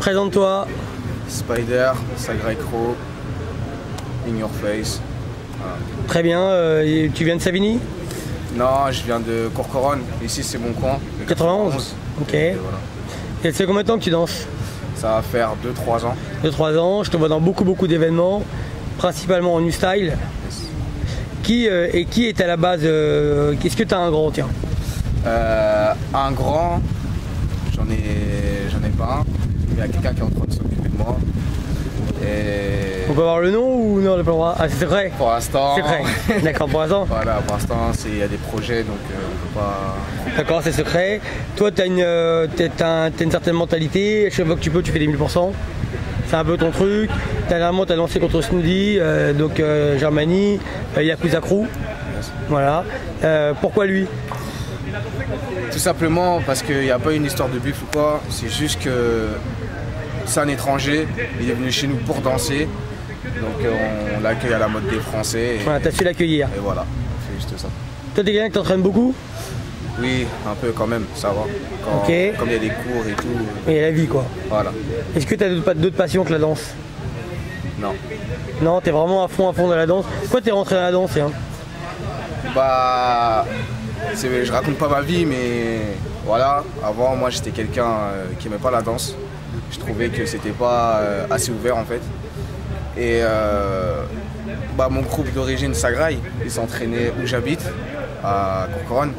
Présente-toi. Spider, Sagraï Crow, In Your Face. Voilà. Très bien. Tu viens de Savigny? Non, je viens de Courcouronnes. Ici, c'est mon coin. 91. Ok. Et voilà. ça fait combien de temps que tu danses? Ça va faire 2-3 ans. 2-3 ans. Je te vois dans beaucoup d'événements, principalement en new style. Qui est à la base? Est-ce que tu as un grand, tiens? Un grand, j'en ai pas un. Il y a quelqu'un qui est en train de s'occuper de moi. Et On peut avoir le nom ou non, on n'a pas le droit? Ah, c'est secret? pour l'instant. C'est secret. D'accord, pour l'instant. Voilà, pour l'instant, il y a des projets, donc on peut pas. D'accord, c'est secret. Toi, tu as une certaine mentalité. Chaque fois que tu peux, tu fais des 1000%. C'est un peu ton truc. Dernièrement, tu as lancé contre Snoody, donc Germany, Yakuza Crew. Voilà. Pourquoi lui? Tout simplement parce qu'il n'y a pas une histoire de bif ou quoi. C'est juste que c'est un étranger. Il est venu chez nous pour danser. Donc on l'accueille à la mode des Français. Voilà, t'as su l'accueillir. Et voilà, c'est juste ça. Toi, t'es quelqu'un qui t'entraîne beaucoup? Oui, un peu quand même, ça va. Comme il y a des cours et tout. Et la vie, quoi. Voilà. Est-ce que tu as d'autres passions que la danse? Non. Non, t'es vraiment à fond dans la danse. Pourquoi t'es rentré dans la danse, hein? Bah, je raconte pas ma vie, mais voilà. Avant, moi, j'étais quelqu'un qui aimait pas la danse. Je trouvais que c'était pas assez ouvert, en fait. Et bah, mon groupe d'origine, Sagraï, ils s'entraînaient où j'habite, à Courcouronnes,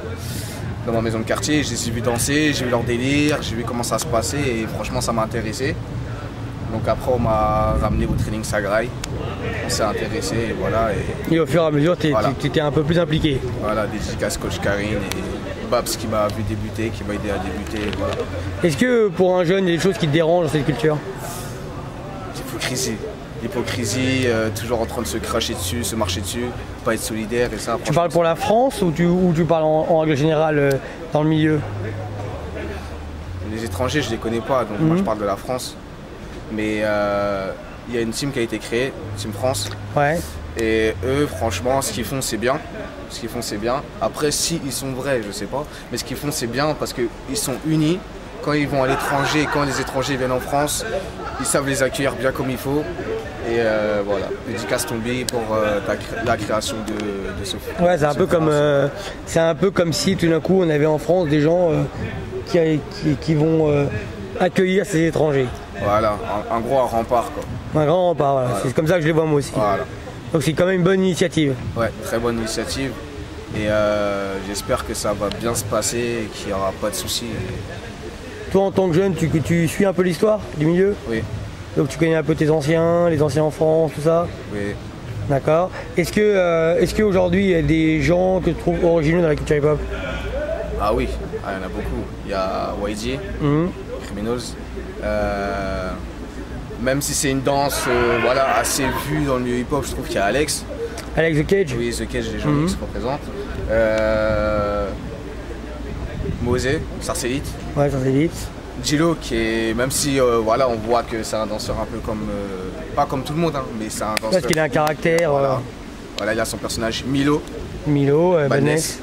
dans ma maison de quartier. Je les ai vus danser, j'ai vu leur délire, j'ai vu comment ça se passait et franchement, ça m'a intéressé. Donc après, on m'a ramené au training Sagraï. On s'est intéressé et voilà. Et au fur et à mesure, tu étais un peu plus impliqué. Voilà, dédicace coach Karine et Babs qui m'a vu débuter, qui m'a aidé à débuter. Voilà. Est-ce que pour un jeune, il y a des choses qui te dérangent dans cette culture? L'hypocrisie. L'hypocrisie, toujours en train de se cracher dessus, se marcher dessus, pas être solidaire et ça. Tu parles pour la France ou tu parles en règle générale dans le milieu? Les étrangers, je les connais pas, donc moi je parle de la France. Mais il y a une team qui a été créée, Team France. Ouais. Et eux, franchement, ce qu'ils font, c'est bien. Ce qu'ils font, c'est bien. Après, si ils sont vrais, je sais pas. Mais ce qu'ils font, c'est bien parce qu'ils sont unis. Quand ils vont à l'étranger, quand les étrangers viennent en France, ils savent les accueillir bien comme il faut. Et voilà, dédicace Tombi pour la création de ce. Ouais, c'est un peu comme si tout d'un coup on avait en France des gens qui vont accueillir ces étrangers. Voilà, un gros rempart quoi. Un grand rempart, voilà. C'est comme ça que je les vois moi aussi. Voilà. Donc c'est quand même une bonne initiative. Ouais, très bonne initiative. Et j'espère que ça va bien se passer et qu'il n'y aura pas de soucis. Toi en tant que jeune, tu suis un peu l'histoire du milieu? Oui. Donc tu connais un peu tes anciens, les anciens en France, tout ça? Oui. D'accord. Est-ce qu'aujourd'hui il y a des gens que tu trouves originaux dans la culture hip-hop? Ah oui, il y en a beaucoup. Il y a YG, Criminals. Même si c'est une danse voilà, assez vue dans le milieu hip-hop, je trouve qu'il y a Alex. Alex The Cage? Oui, The Cage, les gens qui se représentent. Mosé, Sarcellite. Ouais, Sarcellite. Gilo, qui est, même si voilà, on voit que c'est un danseur un peu comme, pas comme tout le monde, hein, mais c'est un danseur. Parce qu'il a un caractère. Voilà. Voilà, il a son personnage Milo. Milo, Badness.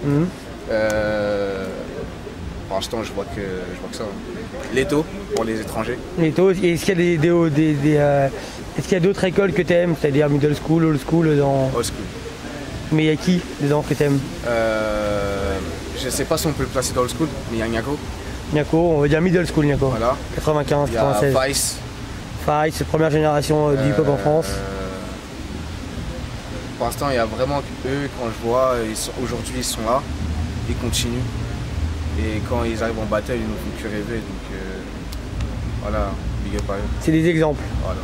Pour l'instant, je vois que ça. Leto, pour les étrangers. Leto, est-ce qu'il y a est-ce qu'il y a d'autres écoles que tu aimes, c'est-à-dire middle school, old school dans... Old school. Mais il y a qui dedans que tu aimes? Je sais pas si on peut le placer dans old school, mais il y a Nyako. Nyako, on va dire middle school Nyako. Voilà. 95, 96. Il y a Vice. Vice, première génération du hip-hop en France. Pour l'instant, il y a vraiment eux, quand je vois, aujourd'hui ils sont là, ils continuent. Et quand ils arrivent en battle, ils ne font que rêver. Donc voilà, big up à eux. C'est des exemples. Voilà.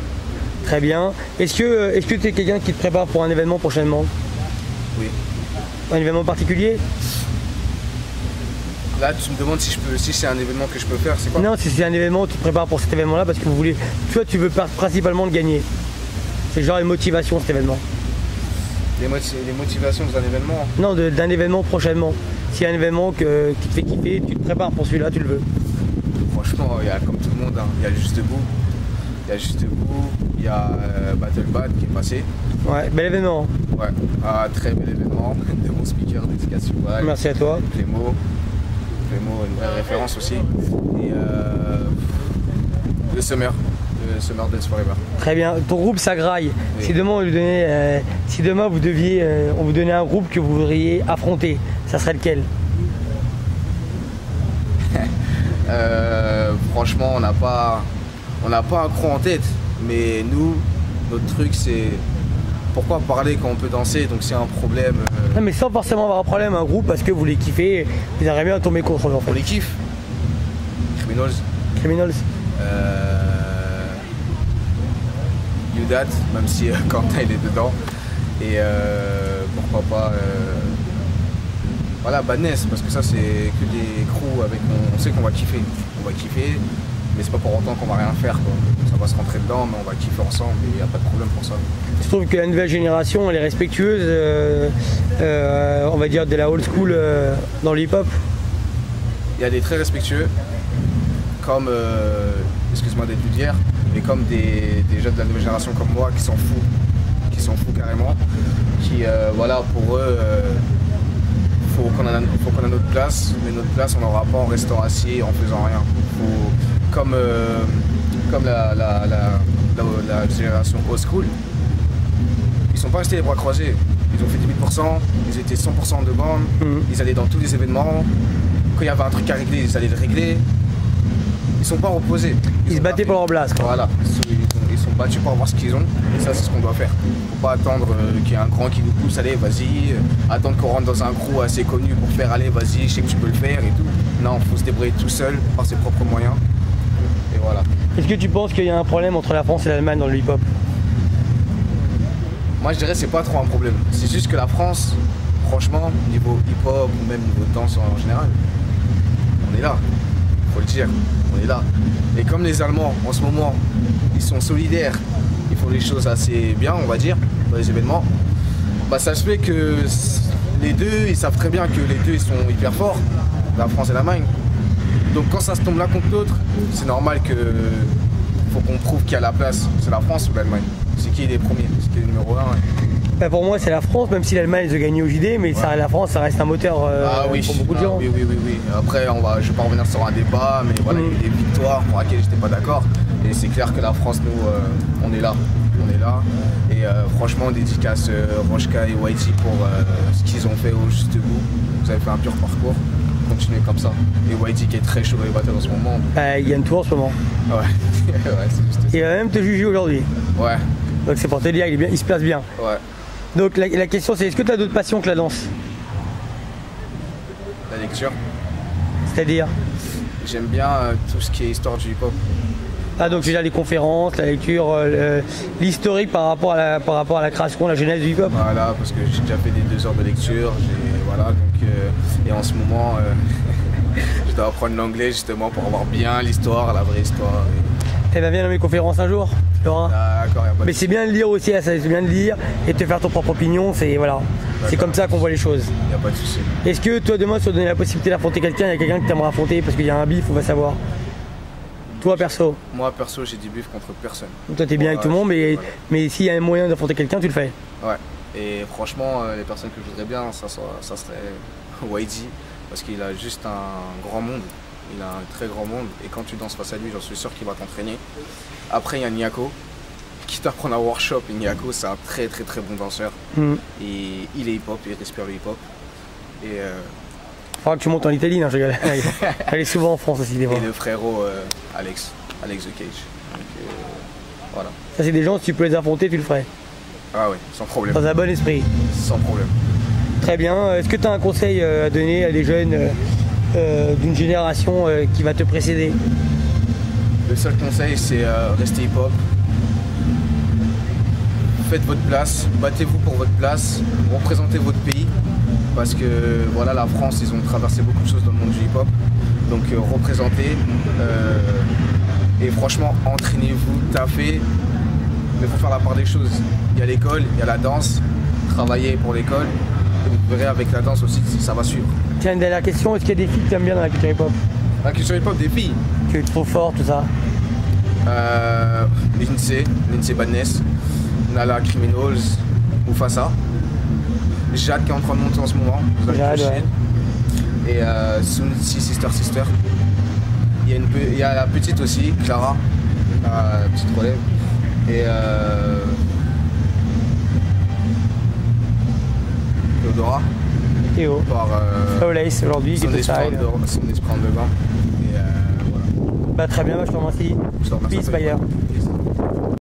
Très bien. Est-ce que tu es quelqu'un qui te prépare pour un événement prochainement? Oui. Un événement particulier? Là, tu me demandes si c'est un événement que je peux faire, c'est quoi? Non, si c'est un événement, tu te prépares pour cet événement-là parce que tu veux principalement le gagner. C'est genre une motivation cet événement. Les motivations d'un événement? Non, d'un événement prochainement. S'il y a un événement qui te fait kiffer, tu te prépares pour celui-là, tu le veux. Franchement, il y a comme tout le monde, hein. Il y a Juste Debout. Il y a Battle Bad qui est passé. Ouais, bel événement. Ouais, très bel événement. De bons speakers, dédicace. Merci à toi. Clémo, une vraie référence aussi. Et le Summer. Summer Dance Forever. Très bien. Ton groupe Sagraille. Oui. Si demain, si demain vous deviez, on vous donnait un groupe que vous voudriez affronter, ça serait lequel? Franchement, on n'a pas un crew en tête, mais nous, notre truc, c'est pourquoi parler quand on peut danser. Donc s'il y a un problème, Non, mais sans forcément avoir un problème, un groupe parce que vous les kiffez, vous aimeriez bien tomber contre eux en on fait. les kiffe. Criminals, Criminals. You That, même si Quentin il est dedans. Et pourquoi pas voilà, Badness, parce que ça c'est que des crews avec on sait qu'on va kiffer. On va kiffer, mais c'est pas pour autant qu'on va rien faire quoi. Ça va se rentrer dedans, mais on va kiffer ensemble et il n'y a pas de problème pour ça. Je trouve que la nouvelle génération elle est respectueuse, on va dire de la old school dans le hip-hop. Il y a des très respectueux, comme, excuse-moi d'être vulgaire, mais comme des jeunes de la nouvelle génération comme moi qui s'en foutent carrément, qui voilà, pour eux, faut qu'on a notre place, mais notre place on n'aura pas en restant assis en faisant rien. Comme la génération old school, ils sont pas restés les bras croisés, ils ont fait 10 000%, ils étaient 100% de bande, ils allaient dans tous les événements, quand il y avait un truc à régler, ils allaient le régler. Ils sont pas reposés. Ils se battaient pour leur place. Voilà, ils sont battus pour avoir ce qu'ils ont, et ça c'est ce qu'on doit faire. Faut pas attendre qu'il y ait un grand qui nous pousse, allez vas-y, attendre qu'on rentre dans un crew assez connu pour faire allez vas-y, je sais que tu peux le faire et tout. Non, faut se débrouiller tout seul, par ses propres moyens. Et voilà. Est-ce que tu penses qu'il y a un problème entre la France et l'Allemagne dans le hip-hop? Moi je dirais que c'est pas trop un problème. C'est juste que la France, franchement, niveau hip-hop ou même niveau danse en général, on est là. Faut le dire, on est là. Et comme les Allemands en ce moment, ils sont solidaires, ils font les choses assez bien, on va dire, dans les événements, bah ça se fait que les deux, ils savent très bien que les deux ils sont hyper forts, la France et l'Allemagne. Donc quand ça se tombe l'un contre l'autre, c'est normal que faut qu'on prouve qui a la place. C'est la France ou l'Allemagne? C'est qui les premiers? C'est qui est le numéro 1? Bah pour moi c'est la France, même si l'Allemagne a gagné au JD, mais ça, la France ça reste un moteur pour beaucoup de gens. Oui. Après je vais pas revenir sur un débat, mais voilà, il y a eu des victoires pour lesquelles j'étais pas d'accord. Et c'est clair que la France, nous, on est là. On est là. Et franchement, dédicace Rochka et YG pour ce qu'ils ont fait au juste bout. Vous avez fait un pur parcours. Continuez comme ça. Et YG qui est très chaud dans les battles en ce moment. Il gagne tout en ce moment. Ouais, ouais c'est juste ça. Et il va même te juger aujourd'hui. Ouais. Donc c'est pour te dire, il se place bien. Ouais. Donc la question c'est, est-ce que tu as d'autres passions que la danse? La lecture. C'est-à-dire? J'aime bien tout ce qui est histoire du hip-hop. Ah donc déjà les conférences, la lecture, l'historique par rapport à la création, la genèse du hip-hop. Voilà, parce que j'ai déjà fait des 2 heures de lecture, voilà, donc, et en ce moment, je dois apprendre l'anglais justement pour avoir bien l'histoire, la vraie histoire. Elle va bien dans mes conférences un jour, Laura. D'accord, y a pas de Mais c'est bien de lire aussi, c'est bien de lire et de te faire ton propre opinion, c'est voilà. C'est comme ça qu'on voit les choses. Y a pas de souci. Est-ce que toi demain, si tu te donnais la possibilité d'affronter quelqu'un, il y a quelqu'un que tu aimerais affronter parce qu'il y a un bif, on va savoir. Toi perso? Moi perso, j'ai du bif contre personne. Toi t'es bien avec tout le monde, mais s'il y a un moyen d'affronter quelqu'un, tu le fais. Ouais. Et franchement, les personnes que je voudrais bien, ça serait YG, parce qu'il a juste un grand monde. Il a un très grand monde, et quand tu danses face à lui, j'en suis sûr qu'il va t'entraîner. Après, il y a Niako, quitte à prendre un workshop. Et Niako, c'est un très bon danseur. Et il est hip-hop, il respire le hip-hop. Et faudra que tu montes en Italie, non, je rigole. Elle est souvent en France aussi des fois. Et le frérot Alex The Cage. Donc, voilà. Ça c'est des gens, si tu peux les affronter, tu le ferais. Ah oui, sans problème. Dans un bon esprit. Sans problème. Très bien. Est-ce que tu as un conseil à donner à des jeunes d'une génération qui va te précéder? Le seul conseil, c'est rester hip-hop. Faites votre place, battez-vous pour votre place, représentez votre pays. Parce que voilà, la France, ils ont traversé beaucoup de choses dans le monde du hip-hop. Donc représentez. Et franchement, entraînez-vous, taffez. Mais il faut faire la part des choses. Il y a l'école, il y a la danse. Travaillez pour l'école. Et vous verrez avec la danse aussi si ça va suivre. Tiens, une dernière question, est-ce qu'il y a des filles que tu aimes bien dans la culture hip-hop? La culture hip-hop, des filles? Que tu trouves fort, tout ça? Lindsay Badness, Nala Criminals, Mufasa. Jade qui est en train de monter en ce moment. Jade, ouais. Et Sunsi Sister. Il y a la petite aussi, Clara. petite relève. Et Théodora. Théo. Par Lace aujourd'hui, son esprit en dedans. Et voilà. Bah, très bien, bah, je te remercie. Je te remercie. Peace, Bayer.